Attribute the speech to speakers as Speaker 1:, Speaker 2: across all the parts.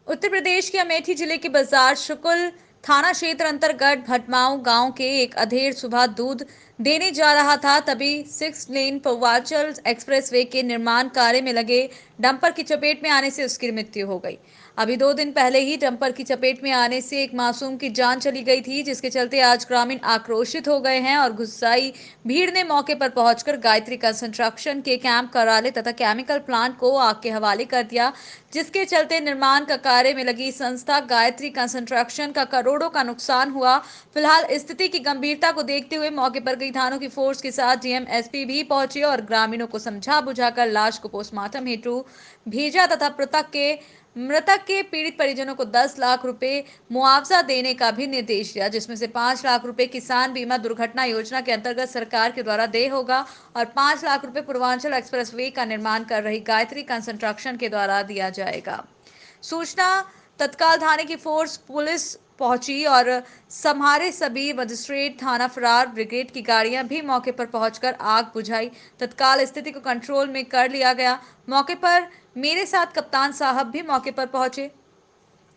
Speaker 1: उत्तर प्रदेश के अमेठी जिले के बाजार शुक्ल थाना क्षेत्र अंतर्गत भटमाऊ गांव के एक अधेड़ सुबह दूध देने जा रहा था, तभी 6 लेन पूर्वांचल एक्सप्रेसवे के निर्माण कार्य में लगे डंपर की चपेट में आने से उसकी मृत्यु हो गई। अभी 2 दिन पहले ही डंपर की चपेट में आने से एक मासूम की जान चली गई थी, जिसके चलते आज ग्रामीण आक्रोशित हो गए हैं और गुस्साई भीड़ ने मौके पर पहुंचकर गायत्री कंस्ट्रक्शन के कैंप कार्यालय तथा केमिकल प्लांट को आग के हवाले कर दिया, जिसके चलते निर्माण का कार्य में लगी संस्था गायत्री कंस्ट्रक्शन का करोड़ों का नुकसान हुआ। फिलहाल स्थिति की गंभीरता को देखते हुए मौके पर कई थानों की फोर्स के साथ डीएम एसपी भी पहुंचे और ग्रामीणों को समझा बुझाकर लाश को पोस्टमार्टम हेतु भेजा तथा मृतक के पीड़ित परिजनों को 10 लाख रुपए मुआवजा देने का भी निर्देश दिया, जिसमें से 5 लाख रुपए किसान बीमा दुर्घटना योजना के अंतर्गत सरकार के द्वारा देय होगा और 5 लाख रुपए पूर्वांचल एक्सप्रेसवे का निर्माण कर रही गायत्री कंस्ट्रक्शन के द्वारा दिया जाएगा। सूचना तत्काल थाने की फोर्स पुलिस पहुंची और सम्हारे सभी मजिस्ट्रेट, थाना फरार ब्रिगेड की गाड़ियां भी मौके पर पहुंचकर आग बुझाई। तत्काल स्थिति को कंट्रोल में कर लिया गया। मौके पर मेरे साथ कप्तान साहब भी मौके पर पहुंचे।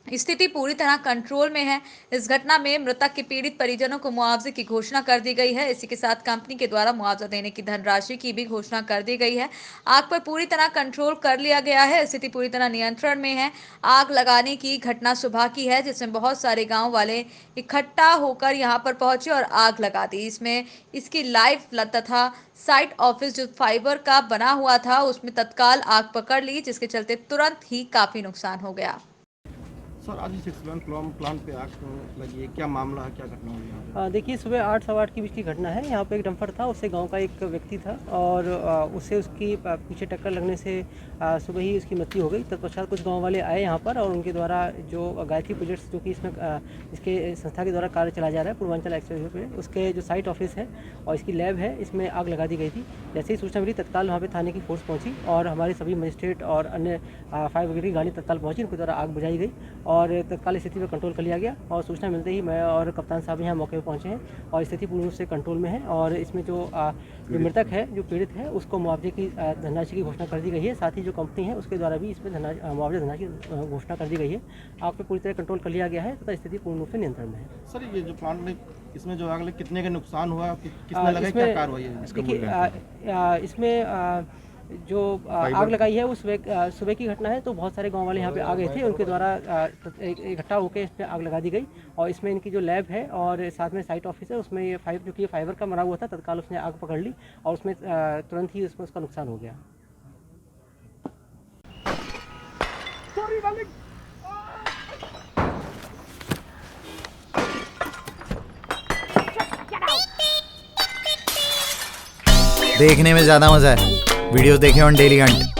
Speaker 1: स्थिति पूरी तरह कंट्रोल में है। इस घटना में मृतक के पीड़ित परिजनों को मुआवजे की घोषणा कर दी गई है। इसी के साथ कंपनी के द्वारा मुआवजा देने की धनराशि की भी घोषणा कर दी गई है। आग पर पूरी तरह कंट्रोल कर लिया गया है। स्थिति पूरी तरह नियंत्रण में है। आग लगाने की घटना सुबह की है, जिसमें बहुत सारे गांव वाले इकट्ठा होकर यहां पर पहुंचे और आग लगा दी। इसमें इसकी लाइव तथा साइट ऑफिस जो फाइबर का बना हुआ था उसमें तत्काल आग पकड़ ली, जिसके चलते तुरंत ही काफी नुकसान हो गया।
Speaker 2: सर, आज 6 लेन प्लांट पे आग लगी है, क्या मामला है, क्या घटना हुई है?
Speaker 3: देखिए, सुबह 8 सवा 8 के बीच की घटना है। यहाँ पे एक डंपर था, उससे गांव का एक व्यक्ति था और उससे उसकी पीछे टक्कर लगने से सुबह ही उसकी मृत्यु हो गई। तत्पश्चात कुछ गांव वाले आए यहाँ पर और उनके द्वारा जो गायत्री प्रोजेक्ट्स जो कि इसमें इसके संस्था के द्वारा कार्य चलाया जा रहा है पूर्वांचल एक्सप्रेसवे पे, उसके जो साइट ऑफिस है और इसकी लैब है, इसमें आग लगा दी गई थी। जैसे ही सूचना मिली तत्काल वहाँ पर थाने की फोर्स पहुँची और हमारे सभी मजिस्ट्रेट और अन्य फायर ब्रिगेड की गाड़ी तत्काल पहुँची, उनके द्वारा आग बुझाई गई और तत्काल स्थिति पर कंट्रोल कर लिया गया। और सूचना मिलते ही मैं और कप्तान साहब यहाँ मौके पर पहुँचे हैं और स्थिति पूर्ण रूप से कंट्रोल में है। और इसमें जो मृतक है, जो पीड़ित है, उसको मुआवजे की धनराशि की घोषणा कर दी गई है। साथ ही जो कंपनी है उसके द्वारा भी इसमें मुआवजा धनराशि की घोषणा कर दी गई है। आग पे पूरी तरह कंट्रोल कर लिया गया है तथा स्थिति पूर्ण रूप से नियंत्रण में है।
Speaker 2: सर, ये जो प्लांट में इसमें जो आग लगी, कितने का नुकसान हुआ, किसने लगा, क्या कार्रवाई है?
Speaker 3: देखिए, इसमें जो आग लगाई है वो सुबह की घटना है, तो बहुत सारे गांव वाले यहाँ पे आ गए थे, उनके द्वारा इकट्ठा होकर इस पर आग लगा दी गई। और इसमें इनकी जो लैब है और साथ में साइट ऑफिस है, उसमें ये फाइबर का बना हुआ था, तत्काल उसने आग पकड़ ली और उसमें तुरंत ही उसमें उसका नुकसान हो गया।
Speaker 4: देखने में ज्यादा मजा है, वीडियोस देखें ऑन डेली हंट।